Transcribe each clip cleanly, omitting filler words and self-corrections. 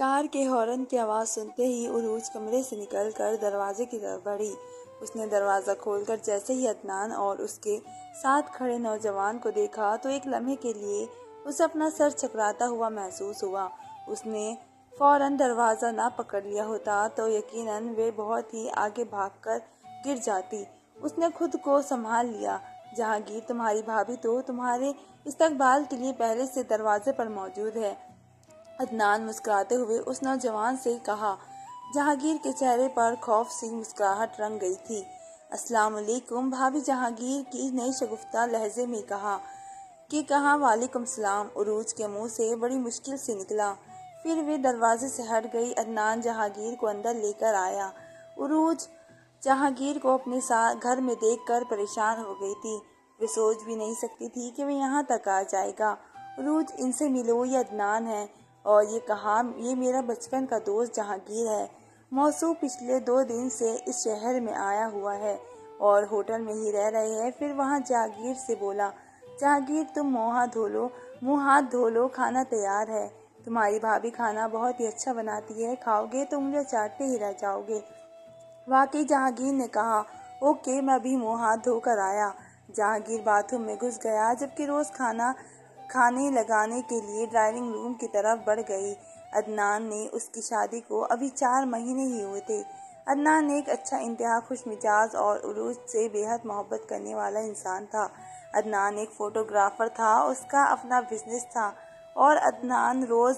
کار کے ہارن کی آواز سنتے ہی عروج کمرے سے نکل کر دروازے کی طرف بڑھی۔ اس نے دروازہ کھول کر جیسے ہی عدنان اور اس کے ساتھ کھڑے نوجوان کو دیکھا تو ایک لمحے کے لیے اسے اپنا سر چکراتا ہوا محسوس ہوا۔ اس نے فوراً دروازہ نہ پکڑ لیا ہوتا تو یقیناً وہ بہت ہی آگے بھاگ کر گر جاتی۔ اس نے خود کو سنبھال لیا۔ جہانگیر، تمہاری بھابھی تو تمہارے استقبال کے لیے پہلے سے دروازے پر موجود ہے، عدنان مسکراتے ہوئے اس نوجوان سے کہا۔ جہانگیر کے چہرے پر خوف سی مسکراہٹ رنگ گئی تھی۔ السلام علیکم، بھابھی جہانگیر کی نئی شگفتہ لہجے میں کہا وعلیکم السلام، عروج کے منہ سے بڑی مشکل سے نکلا۔ پھر وہ دروازے سے ہٹ گئی۔ عدنان جہانگیر کو اندر لے کر آیا۔ عروج جہانگیر کو اپنے ساتھ گھر میں دیکھ کر پریشان ہو گئی تھی۔ وہ سوچ بھی نہیں سکتی تھی کہ وہ یہاں تک آ جائے گا۔ عروج، ان سے ملو، یہ عدنان ہے، اور یہ کہا یہ میرا بچپن کا دوست جہانگیر ہے۔ موصوف پچھلے 2 دن سے اس شہر میں آیا ہوا ہے اور ہوٹل میں ہی رہ رہے ہیں۔ پھر وہاں جہانگیر سے بولا، جہانگیر تم منہ ہاتھ دھو لو، کھانا تیار ہے۔ تمہاری بھابھی کھانا بہت ہی اچھا بناتی ہے، کھاؤ گے تو مجھے چاٹتے ہی رہ جاؤ گے۔ واقعی، جہانگیر نے کہا۔ اوکے، میں ابھی منہ ہاتھ دھو کر آیا۔ جہانگیر باتھ روم میں گھس گیا جبکہ روز کھانے لگانے کے لیے ڈرائنگ روم کی طرف بڑھ گئی۔ عدنان نے اس کی شادی کو ابھی 4 مہینے ہی ہوئے تھے۔ عدنان ایک اچھا، انتہا خوش مزاج اور عروج سے بے حد محبت کرنے والا انسان تھا۔ عدنان ایک فوٹوگرافر تھا، اس کا اپنا بزنس تھا اور عدنان روز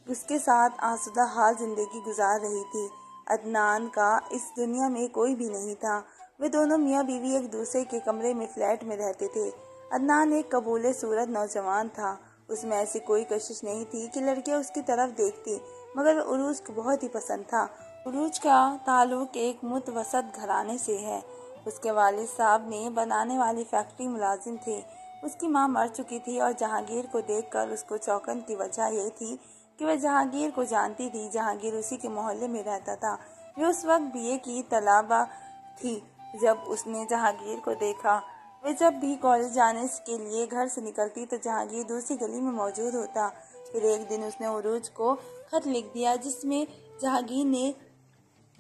اس کے ساتھ آسودہ حال زندگی گزار رہی تھی۔ عدنان کا اس دنیا میں کوئی بھی نہیں تھا۔ وہ دونوں میاں بیوی ایک دوسرے کے کمرے میں فلیٹ میں رہتے تھے۔ عدنان ایک قبول صورت نوجوان تھا۔ اس میں ایسی کوئی کشش نہیں تھی کہ لڑکیاں اس کی طرف دیکھتی، مگر عروج کو بہت ہی پسند تھا۔ عروج کا تعلق ایک متوسط گھرانے سے ہے۔ اس کے والد صاحب نے بنانے والی فیکٹری ملازم تھے۔ اس کی ماں مر چکی تھی اور جہانگیر کو دیکھ کر اس کو چونکن کی وجہ یہ تھی کہ وہ جہانگیر کو جانتی تھی۔ جہانگیر اسی کے محلے میں رہتا تھا۔ وہ اس وقت BA کی طالبہ تھی جب اس نے جہانگیر کو دیکھا۔ وہ جب بھی کالج جانے کے لیے گھر سے نکلتی تو جہانگیر دوسری گلی میں موجود ہوتا۔ پھر ایک دن اس نے عروج کو خط لکھ دیا جس میں جہانگیر نے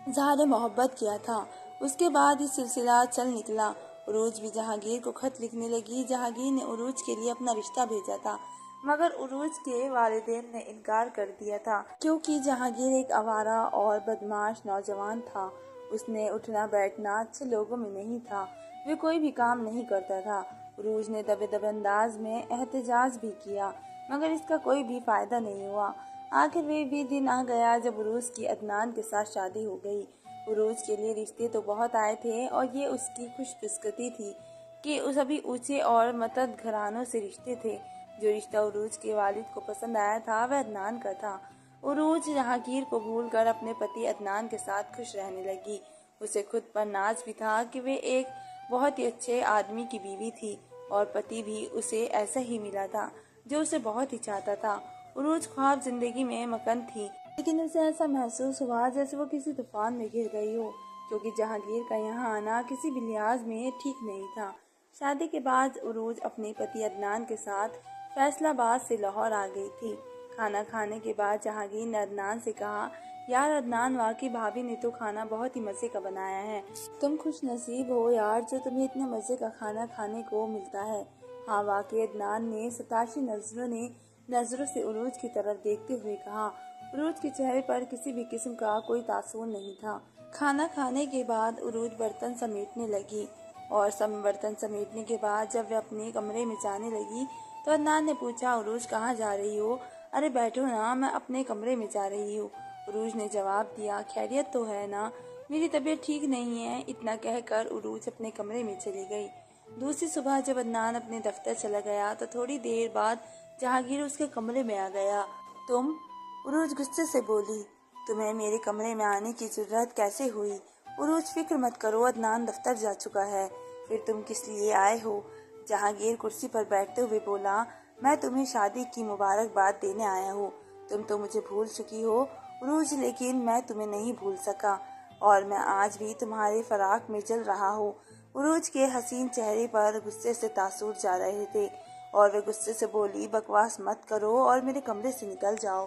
اظہار محبت کیا تھا۔ اس کے بعد یہ سلسلہ چل نکلا۔ عروج بھی جہانگیر کو خط لکھنے لگی۔ جہانگیر نے عروج کے لیے اپنا رشتہ بھیجا تھا مگر عروج کے والدین نے انکار کر دیا تھا کیونکہ جہانگیر ایک آوارہ اور بدمعاش نوجوان تھا۔ اس نے اٹھنا بیٹھنا اچھے لوگوں میں نہیں تھا۔ وہ کوئی بھی کام نہیں کرتا تھا۔ عروج نے دبے دبے انداز میں احتجاج بھی کیا مگر اس کا کوئی بھی فائدہ نہیں ہوا۔ آخر وہ بھی دن آ گیا جب عروج کی عدنان کے ساتھ شادی ہو گئی۔ عروج کے لیے رشتے تو بہت آئے تھے اور یہ اس کی خوش قسمتی تھی کہ سبھی اونچے اور متعدد گھرانوں سے رشتے تھے۔ جو رشتہ عروج کے والد کو پسند آیا تھا وہ عدنان کا تھا۔ عروج جہانگیر کو بھول کر اپنے پتی عدنان کے ساتھ خوش رہنے لگی۔ اسے خود پر ناز بھی تھا کہ وہ ایک بہت ہی اچھے آدمی کی بیوی تھی اور پتی بھی اسے ایسا ہی ملا تھا جو اسے بہت ہی چاہتا تھا۔ عروج خواب زندگی میں مگن تھی لیکن اسے ایسا محسوس ہوا جیسے وہ کسی طوفان میں گر گئی ہو کیونکہ جہانگیر کا یہاں آنا کسی بھی لحاظ میں ٹھیک نہیں تھا۔ شادی کے بعد عروج اپنے پتی عدنان کے ساتھ فیصل آباد سے لاہور آ گئی تھی۔ کھانا کھانے کے بعد جہانگیر نے عدنان سے کہا، یار عدنان، واقعی بھابھی نے تو کھانا بہت ہی مزے کا بنایا ہے۔ تم خوش نصیب ہو یار جو تمہیں اتنے مزے کا کھانا کھانے کو ملتا ہے۔ ہاں واقعی، عدنان نے ستائشی نظروں سے عروج کی طرف دیکھتے ہوئے کہا۔ عروج کے چہرے پر کسی بھی قسم کا کوئی تاثر نہیں تھا۔ کھانا کھانے کے بعد عروج برتن سمیٹنے لگی اور برتن سمیٹنے کے بعد جب وہ اپنے کمرے میں جانے لگی تو عدنان نے پوچھا، عروج کہاں جا رہی ہو؟ ارے بیٹھو نا، میں اپنے کمرے میں جا رہی ہوں۔ عروج نے جواب دیا، خیریت تو ہے نا؟ میری طبیعت ٹھیک نہیں ہے۔ اتنا کہہ کر عروج اپنے کمرے میں چلی گئی۔ دوسری صبح جب عدنان اپنے دفتر چلا گیا تو تھوڑی دیر بعد جہانگیر اس کے کمرے میں آ گیا۔ تم؟ عروج غصے سے بولی، تمہیں میرے کمرے میں آنے کی جرأت کیسے ہوئی؟ عروج، فکر مت کرو، عدنان دفتر جا چکا ہے۔ پھر تم کس لیے آئے ہو؟ جہانگیر کرسی پر بیٹھتے ہوئے بولا، میں تمہیں شادی کی مبارکباد دینے آیا ہوں۔ تم تو مجھے بھول چکی ہو عروج، لیکن میں تمہیں نہیں بھول سکا اور میں آج بھی تمہارے فراق میں جل رہا ہوں۔ عروج کے حسین چہرے پر غصے سے تاثر جا رہے تھے اور وہ غصے سے بولی، بکواس مت کرو اور میرے کمرے سے نکل جاؤ۔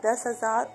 10,000?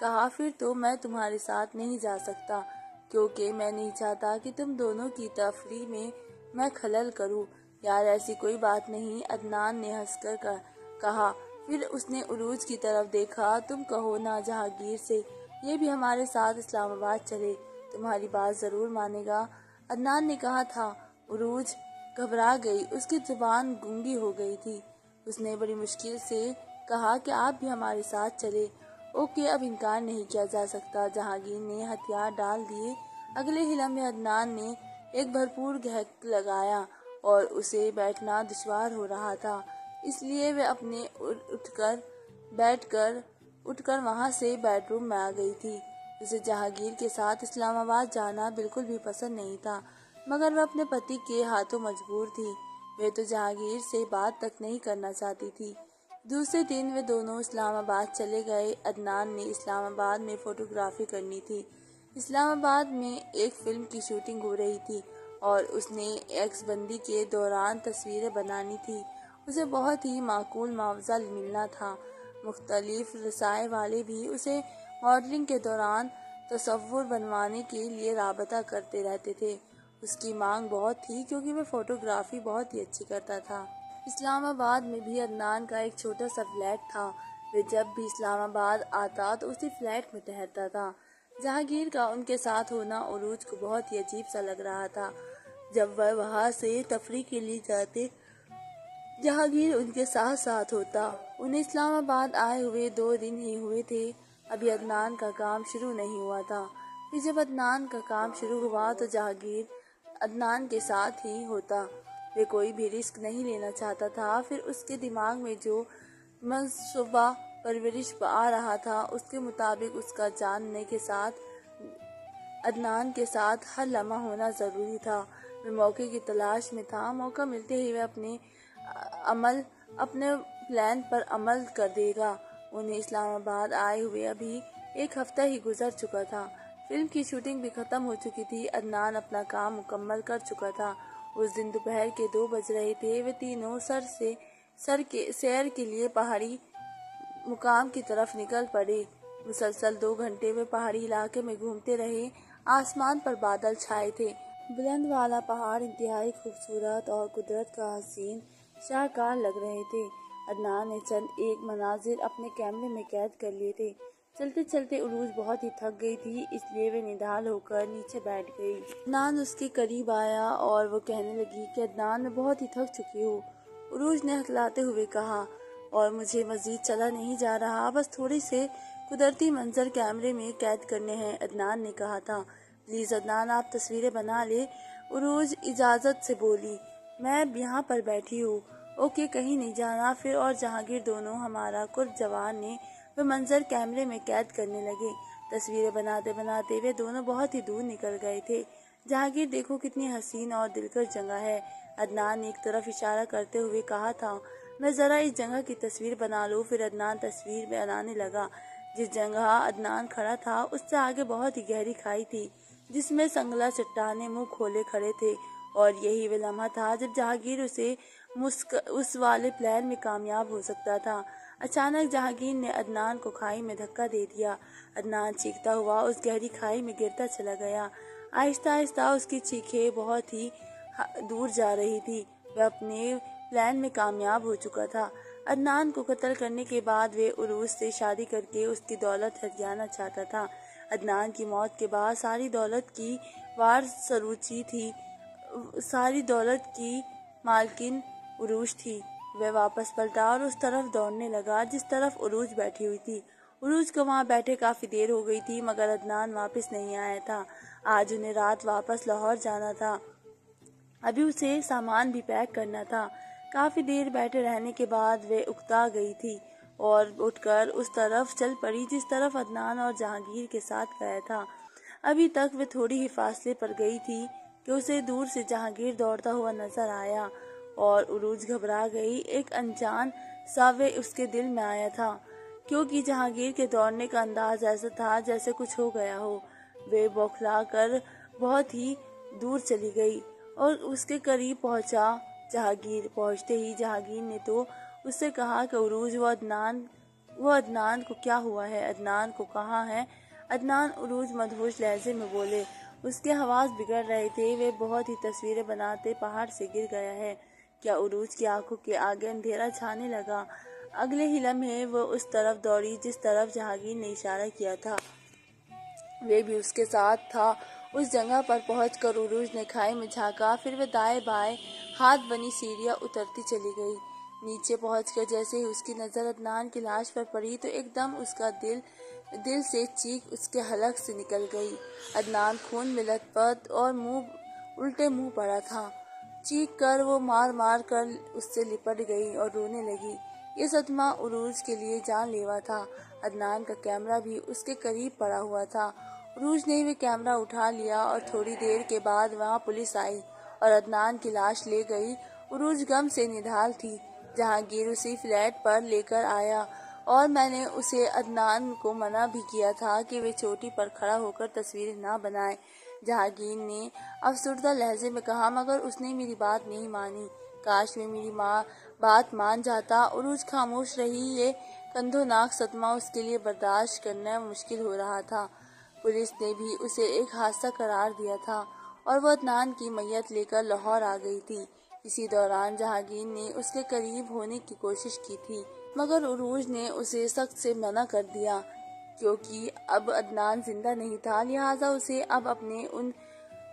کہا پھر تو میں تمہارے ساتھ نہیں جا سکتا کیونکہ میں نہیں چاہتا کہ تم دونوں کی تفریح میں خلل کروں۔ یار ایسی کوئی بات نہیں، عدنان نے ہنس کر کہا۔ پھر اس نے عروج کی طرف دیکھا۔ تم کہو نا جہانگیر سے یہ بھی ہمارے ساتھ اسلام آباد چلے، تمہاری بات ضرور مانے گا۔ عدنان نے کہا تھا۔ عروج گھبرا گئی، اس کی زبان گونگی ہو گئی تھی۔ اس نے بڑی مشکل سے کہا کہ آپ بھی ہمارے ساتھ چلے۔ اوکے، اب انکار نہیں کیا جا سکتا۔ جہانگیر نے ہتھیار ڈال دیے۔ اگلے ہی لمحے عدنان نے ایک بھرپور گہق لگایا اور اسے بیٹھنا دشوار ہو رہا تھا، اس لیے وہ اپنے اٹھ کر وہاں سے بیڈ روم میں آ گئی تھی۔ اسے جہانگیر کے ساتھ اسلام آباد جانا بالکل بھی پسند نہیں تھا، مگر وہ اپنے پتی کے ہاتھوں مجبور تھی۔ وہ تو جہانگیر سے بات تک نہیں کرنا چاہتی تھی۔ دوسرے دن وہ دونوں اسلام آباد چلے گئے۔ عدنان نے اسلام آباد میں فوٹوگرافی کرنی تھی۔ اسلام آباد میں ایک فلم کی شوٹنگ ہو رہی تھی اور اس نے ایکس بندی کے دوران تصویریں بنانی تھی۔ اسے بہت ہی معقول معاوضہ ملنا تھا۔ مختلف رسائی والے بھی اسے ماڈلنگ کے دوران تصور بنوانے کے لیے رابطہ کرتے رہتے تھے۔ اس کی مانگ بہت تھی کیونکہ وہ فوٹوگرافی بہت ہی اچھی کرتا تھا۔ اسلام آباد میں بھی عدنان کا ایک چھوٹا سا فلیٹ تھا۔ وہ جب بھی اسلام آباد آتا تو اسی فلیٹ میں ٹہلتا تھا۔ جہانگیر کا ان کے ساتھ ہونا عروج کو بہت ہی عجیب سا لگ رہا تھا۔ جب وہ وہاں سے تفریح کے لیے جاتے جہانگیر ان کے ساتھ ساتھ ہوتا۔ انہیں اسلام آباد آئے ہوئے 2 دن ہی ہوئے تھے، ابھی عدنان کا کام شروع نہیں ہوا تھا۔ پھر جب عدنان کا کام شروع ہوا تو جہانگیر عدنان کے ساتھ ہی ہوتا۔ وہ کوئی بھی رسک نہیں لینا چاہتا تھا۔ پھر اس کے دماغ میں جو منصوبہ پرورش آ رہا تھا اس کے مطابق اس کا جاننے کے ساتھ عدنان کے ساتھ ہر لمحہ ہونا ضروری تھا۔ وہ موقع کی تلاش میں تھا۔ موقع ملتے ہی وہ اپنے پلان پر عمل کر دے گا۔ انہیں اسلام آباد آئے ہوئے ابھی 1 ہفتہ ہی گزر چکا تھا۔ فلم کی شوٹنگ بھی ختم ہو چکی تھی۔ عدنان اپنا کام مکمل کر چکا تھا۔ اس دن دوپہر کے 2 بج رہے تھے۔ وہ تینوں سیر کے لیے پہاڑی مقام کی طرف نکل پڑے۔ مسلسل 2 گھنٹے وہ پہاڑی علاقے میں گھومتے رہے۔ آسمان پر بادل چھائے تھے۔ بلند والا پہاڑ انتہائی خوبصورت اور قدرت کا حسین شاہکار لگ رہے تھے۔ عدنان نے چند ایک مناظر اپنے کیمرے میں قید کر لیے تھے۔ چلتے چلتے عروج بہت ہی تھک گئی تھی، اس لیے وہ نڈال ہو کر نیچے بیٹھ گئی۔ عدنان اس کے قریب آیا اور وہ کہنے لگی کہ عدنان میں بہت ہی تھک چکی ہوں۔ عروج نے ہکلاتے ہوئے کہا، اور مجھے مزید چلا نہیں جا رہا، بس تھوڑے سے قدرتی منظر کیمرے میں قید کرنے ہیں۔ عدنان نے کہا تھا۔ پلیز عدنان، آپ تصویریں بنا لیں، عروج اجازت سے بولی۔ میں یہاں پر بیٹھی ہوں۔ اوکے، کہیں نہیں جانا۔ پھر اور جہانگیر دونوں ہمارا کرد جوان نے وہ منظر کیمرے میں قید کرنے لگے۔ تصویریں بناتے بناتے وہ دونوں بہت ہی دور نکل گئے تھے۔ جہانگیر، دیکھو کتنی حسین اور دلکش جگہ ہے، عدنان نے ایک طرف اشارہ کرتے ہوئے کہا تھا۔ میں ذرا اس جگہ کی تصویر بنا لوں۔ پھر عدنان تصویر بنانے لگا۔ جس جگہ عدنان کھڑا تھا اس سے آگے بہت ہی گہری کھائی تھی جس میں سنگلا چٹانیں منہ کھولے کھڑے تھے، اور یہی وہ لمحہ تھا جب جہانگیر اس والے پلان میں کامیاب ہو سکتا تھا۔ اچانک جہانگیر نے عدنان کو کھائی میں دھکا دے دیا۔ عدنان چیختا ہوا اس گہری کھائی میں گرتا چلا گیا۔ آہستہ آہستہ اس کی چیخیں بہت ہی دور جا رہی تھی۔ وہ اپنے پلان میں کامیاب ہو چکا تھا۔ عدنان کو قتل کرنے کے بعد وہ عروج سے شادی کر کے اس کی دولت ہتھیانا چاہتا تھا۔ عدنان کی موت کے بعد ساری دولت کی وارث سروجی تھی، ساری دولت کی مالکن عروج تھی۔ وہ واپس پلٹا اور اس طرف دوڑنے لگا جس طرف عروج بیٹھی ہوئی تھی۔ عروج کو وہاں بیٹھے کافی دیر ہو گئی تھی مگر عدنان واپس نہیں آیا تھا۔ آج انہیں رات واپس لاہور جانا تھا، ابھی اسے سامان بھی پیک کرنا تھا۔ کافی دیر بیٹھے رہنے کے بعد وہ اکتا گئی تھی اور اٹھ کر اس طرف چل پڑی جس طرف عدنان اور جہانگیر کے ساتھ گیا تھا۔ ابھی تک وہ تھوڑی ہی فاصلے پر گئی تھی کہ اسے دور سے جہانگیر دوڑتا ہوا نظر آیا اور عروج گھبرا گئی۔ ایک انجان سا وہ اس کے دل میں آیا تھا کیونکہ جہانگیر کے دوڑنے کا انداز ایسا تھا جیسے کچھ ہو گیا ہو۔ وہ بوکھلا کر بہت ہی دور چلی گئی اور اس کے قریب پہنچا جہانگیر۔ پہنچتے ہی جہانگیر نے تو اس سے کہا کہ عروج، وہ عدنان وہ عدنان کو کیا ہوا ہے؟ عدنان کو کہاں ہے؟ عدنان، عروج مدہوش لہجے میں بولے۔ اس کے حواس بگڑ رہے تھے، وہ بہت ہی تصویریں بناتے پہاڑ سے گر گیا ہے کیا؟ عروج کی آنکھوں کے آگے اندھیرا چھانے لگا۔ اگلے ہی لمحے وہ اس طرف دوڑی جس طرف جہانگیر نے اشارہ کیا تھا، وہ بھی اس کے ساتھ تھا۔ اس جگہ پر پہنچ کر عروج نے کھائی میں جھانکا، پھر وہ دائیں بائیں ہاتھ بنی سیڑھیاں اترتی چلی گئی۔ نیچے پہنچ کر جیسے ہی اس کی نظر عدنان کی لاش پر پڑی تو ایک دم اس کا دل سے چیخ اس کے حلق سے نکل گئی۔ عدنان خون میں لت پت اور الٹے منہ پڑا تھا۔ چیخ کر وہ مار مار کر اس سے لپٹ گئی اور رونے لگی۔ یہ صدمہ عروج کے لیے جان لیوا تھا۔ عدنان کا کیمرہ بھی اس کے قریب پڑا ہوا تھا۔ عروج نے وہ کیمرہ اٹھا لیا اور تھوڑی دیر کے بعد وہاں پولیس آئی اور عدنان کی لاش لے گئی۔ عروج غم سے نڈھال تھی۔ جہانگیر اسی فلیٹ پر لے کر آیا اور میں نے اسے عدنان کو منع بھی کیا تھا کہ وہ چوٹی پر کھڑا ہو کر تصویریں نہ بنائے، جہانگیر نے افسردہ لہجے میں کہا، مگر اس نے میری بات نہیں مانی۔ کاش وہ میری بات مان جاتا۔ عروج خاموش رہی۔ یہ کندھوناک صدمہ اس کے لیے برداشت کرنا مشکل ہو رہا تھا۔ پولیس نے بھی اسے ایک حادثہ قرار دیا تھا اور وہ عدنان کی میت لے کر لاہور آ گئی تھی۔ اسی دوران جہانگیر نے اس کے قریب ہونے کی کوشش کی تھی، مگر عروج نے اسے سخت سے منع کر دیا کیونکہ اب عدنان زندہ نہیں تھا، لہٰذا اسے اب اپنے ان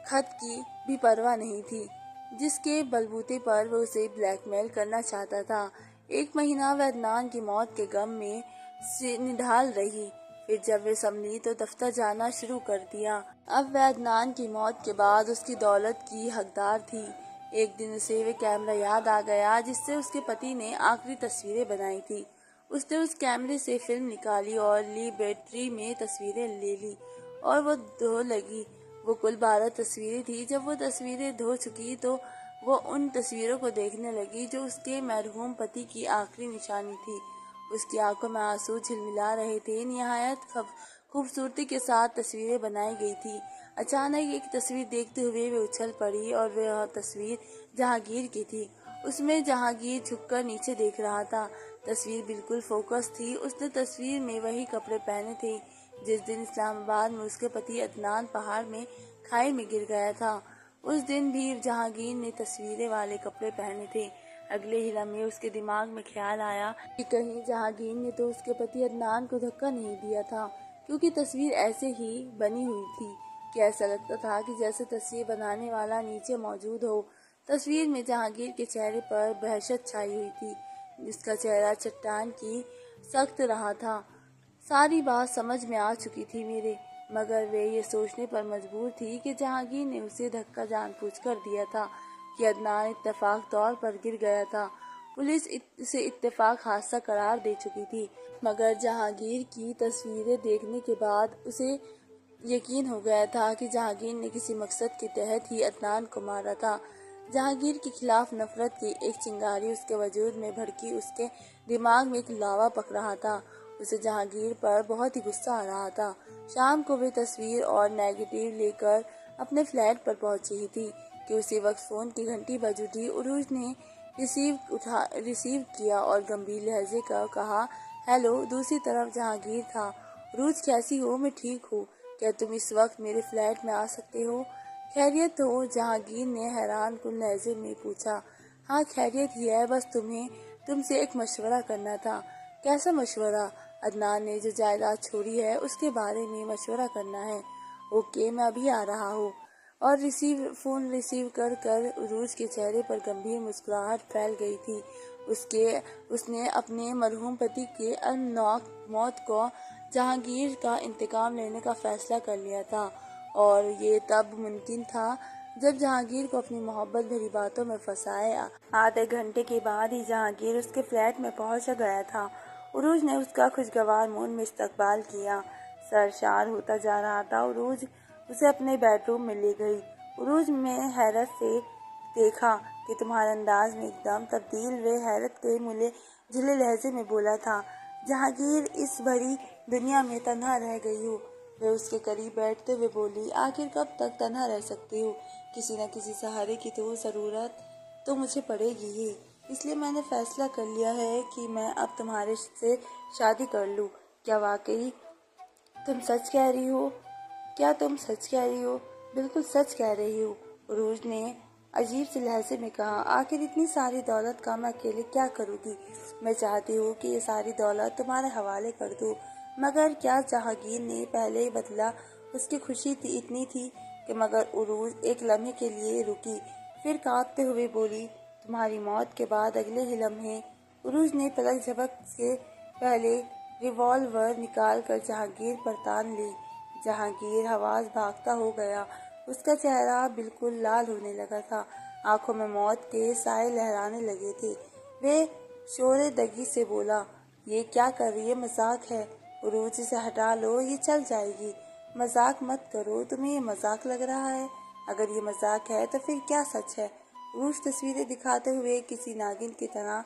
خط کی بھی پرواہ نہیں تھی جس کے بلبوتے پر وہ اسے بلیک میل کرنا چاہتا تھا۔ ایک مہینہ وہ عدنان کی موت کے غم میں نڈھال رہی، پھر جب وہ سنبھلی تو دفتر جانا شروع کر دیا۔ اب وہ عدنان کی موت کے بعد اس کی دولت کی حقدار تھی۔ ایک دن اسے وہ کیمرہ یاد آ گیا جس سے اس کے پتی نے آخری تصویریں بنائی تھی۔ اس نے اس کیمرے سے فلم نکالی اور لیبارٹری میں تصویریں لے لی اور وہ دھو لگی۔ وہ کل 12 تصویریں تھیں۔ جب وہ تصویریں دھو چکی تو وہ ان تصویروں کو دیکھنے لگی جو اس کے مرحوم پتی کی آخری نشانی تھی۔ اس کی آنکھوں میں آنسو جھلملا رہے تھے۔ نہایت خوبصورتی کے ساتھ تصویریں بنائی گئی تھی۔ اچانک ایک تصویر دیکھتے ہوئے وہ اچھل پڑی اور وہ تصویر جہانگیر کی تھی۔ اس میں جہانگیر جھک کر نیچے دیکھ رہا تھا۔ تصویر بالکل فوکس تھی۔ اس نے تصویر میں وہی کپڑے پہنے تھے جس دن اسلام آباد میں اس کے پتی عدنان پہاڑ میں کھائی میں گر گیا تھا۔ اس دن بھی جہانگیر نے تصویریں والے کپڑے پہنے تھے۔ اگلے ہی لمحے اس کے دماغ میں خیال آیا کہ کہیں جہانگیر نے تو اس کے پتی عدنان کو دھکا نہیں دیا تھا، کیونکہ تصویر ایسے ہی بنی ہوئی تھی کہ ایسا لگتا تھا کہ جیسے تصویر بنانے والا نیچے موجود ہو۔ تصویر میں جہانگیر کے چہرے پر وحشت چھائی ہوئی تھی، جس کا چہرہ چٹان کی سخت رہا تھا۔ ساری بات سمجھ میں آ چکی تھی میرے، مگر وہ یہ سوچنے پر مجبور تھی کہ جہانگیر نے اسے دھکا جان بوجھ کر دیا تھا کہ عدنان اتفاق طور پر گر گیا تھا۔ پولیس اسے اتفاق حادثہ قرار دے چکی تھی، مگر جہانگیر کی تصویریں دیکھنے کے بعد اسے یقین ہو گیا تھا کہ جہانگیر نے کسی مقصد کے تحت ہی عدنان کو مارا تھا۔ جہانگیر کے خلاف نفرت کی ایک چنگاری اس کے وجود میں بھڑکی۔ اس کے دماغ میں ایک لاوا پک رہا تھا۔ اسے جہانگیر پر بہت ہی غصہ آ رہا تھا۔ شام کو وہ تصویر اور نیگیٹو لے کر اپنے فلیٹ پر پہنچ رہی تھی کہ اسی وقت فون کی گھنٹی بج اٹھی۔ عروج نے ریسیو کیا اور گمبھیر لہجے کا کہا، ہیلو۔ دوسری طرف جہانگیر تھا۔ عروج، کیسی ہو؟ میں ٹھیک ہوں۔ کیا تم اس وقت میرے فلیٹ میں آ سکتے ہو؟ خیریت ہو؟ جہانگیر نے حیران کن لہجے میں پوچھا۔ ہاں خیریت ہی ہے، بس تم سے ایک مشورہ کرنا تھا۔ کیسا مشورہ؟ عدنان نے جو جائیداد چھوڑی ہے اس کے بارے میں مشورہ کرنا ہے۔ اوکے، میں ابھی آ رہا ہوں۔ اور فون ریسیو کر عروج کے چہرے پر گمبھیر مسکراہٹ پھیل گئی تھی۔ اس نے اپنے مرحوم پتی کی المناک موت کو جہانگیر کا انتقام لینے کا فیصلہ کر لیا تھا، اور یہ تب ممکن تھا جب جہانگیر کو اپنی محبت بھری باتوں میں پھنسائے۔ آدھے گھنٹے کے بعد ہی جہانگیر اس کے فلیٹ میں پہنچ گیا تھا۔ عروج نے اس کا خوشگوار موڈ میں استقبال کیا۔ سرشار ہوتا جا رہا تھا۔ عروج اسے اپنے بیڈ روم میں لے گئی۔ عروج میں حیرت سے دیکھا کہ تمہارے انداز میں ایک دم تبدیل۔ وہ حیرت کے ملے جھلے لہجے میں بولا تھا، جہانگیر، اس بھری دنیا میں تنہا رہ گئی ہوں۔ وہ اس کے قریب بیٹھتے ہوئے بولی، آخر کب تک تنہا رہ سکتی ہوں؟ کسی نہ کسی سہارے کی تو ضرورت تو مجھے پڑے گی ہی۔ اس لیے میں نے فیصلہ کر لیا ہے کہ میں اب تمہارے سے شادی کر لوں۔ کیا واقعی تم سچ کہہ رہی ہو؟ کیا تم سچ کہہ رہی ہو؟ بالکل سچ کہہ رہی ہوں، عروج نے عجیب سے لہجے میں کہا۔ آخر اتنی ساری دولت کا میں اکیلے کیا کروں گی؟ میں چاہتی ہوں کہ یہ ساری دولت تمہارے حوالے کر دوں، مگر کیا جہانگیر نے پہلے ہی بدلا؟ اس کی خوشی اتنی تھی کہ مگر عروج ایک لمحے کے لیے رکی، پھر کانپتے ہوئے بولی، تمہاری موت کے بعد اگلے ہی لمحے عروج نے پلک جھپک سے پہلے ریوالور نکال کر جہانگیر پر تان لی۔ جہانگیر حواس بھاگتا ہو گیا، اس کا چہرہ بالکل لال ہونے لگا تھا، آنکھوں میں موت کے سائے لہرانے لگے تھے۔ وہ شوردگی سے بولا، یہ کیا کر رہی ہے؟ مذاق ہے عروج، اسے ہٹا لو، یہ چل جائے گی۔ مذاق مت کرو، تمہیں یہ مذاق لگ رہا ہے؟ اگر یہ مذاق ہے تو پھر کیا سچ ہے؟ عروج تصویریں دکھاتے ہوئے کسی ناگن کی طرح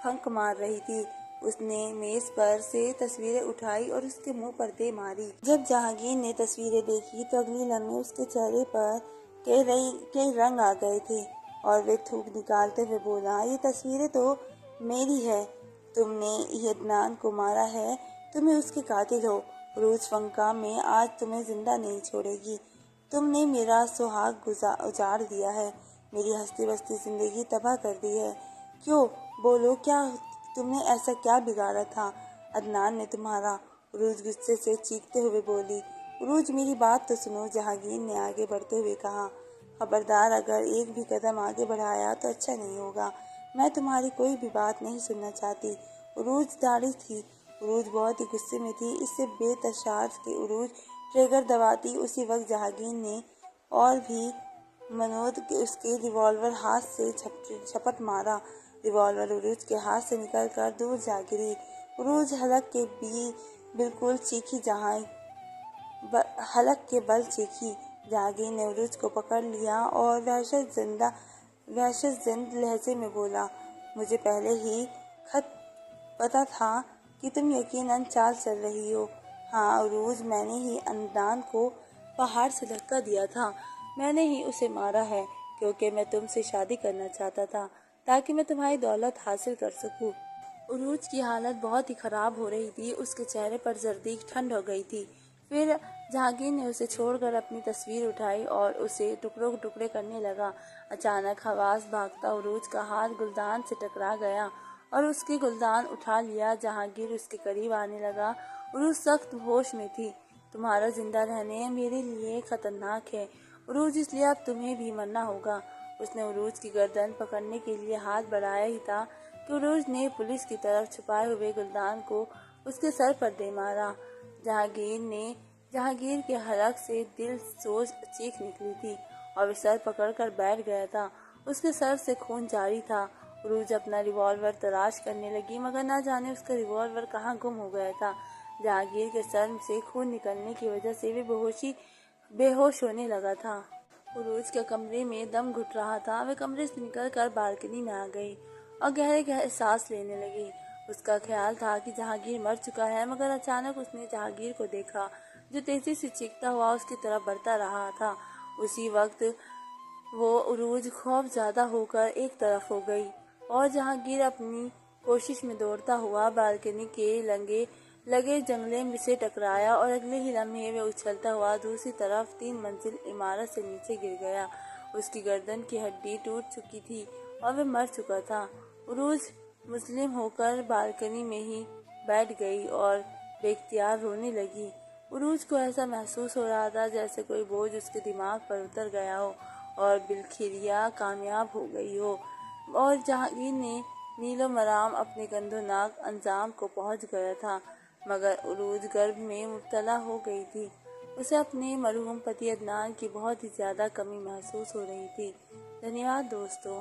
پھنک مار رہی تھی۔ اس نے میز پر سے تصویریں اٹھائی اور اس کے منہ پر دے ماری۔ جب جہانگیر نے تصویریں دیکھی تو اگلی لمحے اس کے چہرے پر کئی رنگ آ گئے تھے اور وہ تھوک نکالتے ہوئے بولا، یہ تصویریں تو میری ہے، تم نے عدنان کو مارا ہے، تم ہی اس کے قاتل ہو۔ عروج فنکا میں آج تمہیں زندہ نہیں چھوڑے گی، تم نے میرا سہاگ اجاڑ دیا ہے، میری ہستی بستی زندگی تباہ کر دی ہے۔ کیوں؟ بولو، کیا تم نے ایسا کیا بگاڑا تھا عدنان نے تمہارا؟ عروج غصے سے چیختے ہوئے بولی۔ عروج میری بات تو سنو، جہانگیر نے آگے بڑھتے ہوئے کہا۔ خبردار، اگر ایک بھی قدم آگے بڑھایا تو اچھا نہیں ہوگا، میں تمہاری کوئی بھی بات نہیں سننا چاہتی۔ عروج داڑھی تھی، عروج بہت ہی غصے میں تھی، اس سے بے تشار کہ عروج ٹریگر دباتی اسی وقت جہانگیر نے اور بھی منود کہ اس کے ریوالور ہاتھ سے جھپٹ مارا۔ ریوالور عروج کے ہاتھ سے نکل کر دور جا گری۔ عروج حلق کے بل چیخی۔ جہانگیر نے عروج کو پکڑ لیا اور وحشت زد لہجے میں بولا، مجھے پہلے ہی پتہ تھا کہ تم یقیناً چال چل رہی ہو۔ ہاں عروج، میں نے ہی عدنان کو پہاڑ سے دھکا دیا تھا، میں نے ہی اسے مارا ہے، کیونکہ میں تم سے شادی کرنا چاہتا تھا تاکہ میں تمہاری دولت حاصل کر سکوں۔ عروج کی حالت بہت ہی خراب ہو رہی تھی، اس کے چہرے پر زردی ٹھنڈ ہو گئی تھی۔ پھر جہانگیر نے اسے چھوڑ کر اپنی تصویر اٹھائی اور اسے ٹکڑے کرنے لگا۔ اچانک حواس بھاگتا عروج کا ہاتھ گلدان سے ٹکرا گیا اور اس کی گلدان اٹھا لیا۔ جہانگیر اس کے قریب آنے لگا، عروج سخت ہوش میں تھی۔ تمہارا زندہ رہنے میرے لیے خطرناک ہے عروج، اس لیے اب تمہیں بھی مرنا ہوگا۔ اس نے عروج کی گردن پکڑنے کے لیے ہاتھ بڑھایا ہی تھا کہ عروج نے پولیس کی طرف چھپائے ہوئے گلدان کو اس کے سر پر دے مارا۔ جہانگیر کے حلق سے دل سوز چیخ نکلی تھی اور وہ سر پکڑ کر بیٹھ گیا تھا، اس کے سر سے خون جاری تھا۔ عروج اپنا ریوالور تلاش کرنے لگی، مگر نہ جانے اس کا ریوالور کہاں گم ہو گیا تھا۔ جہانگیر کے سر سے خون نکلنے کی وجہ سے وہ بے ہوش ہونے لگا تھا۔ عروج کے کمرے میں دم گھٹ رہا تھا، وہ کمرے سے نکل کر بالکنی میں آ گئی اور گہرے سانس لینے لگی۔ اس کا خیال تھا کہ جہانگیر مر چکا ہے، مگر اچانک اس نے جہانگیر کو دیکھا جو تیزی سے چیختا ہوا اس کی طرف بڑھتا رہا تھا۔ اسی وقت وہ عروج خوف زدہ ہو کر ایک طرف ہو گئی اور جہانگیر اپنی کوشش میں دوڑتا ہوا بالکنی کے لگے جنگلے سے ٹکرایا اور اگلے ہی لمحے وہ اچھلتا ہوا دوسری طرف 3 منزل عمارت سے نیچے گر گیا۔ اس کی گردن کی ہڈی ٹوٹ چکی تھی اور وہ مر چکا تھا۔ عروج مسلم ہو کر بالکنی میں ہی بیٹھ گئی اور بے اختیار رونے لگی۔ عروج کو ایسا محسوس ہو رہا تھا جیسے کوئی بوجھ اس کے دماغ پر اتر گیا ہو اور بالکھیریا کامیاب ہو گئی ہو، اور جہانگیر نے نیل و مرام اپنے گندھناک انجام کو پہنچ گیا تھا۔ مگر عروج گرب میں مبتلا ہو گئی تھی، اسے اپنے مرحوم پتی عدنان کی بہت ہی زیادہ کمی محسوس ہو رہی تھی۔ دھنیہ واد دوستو۔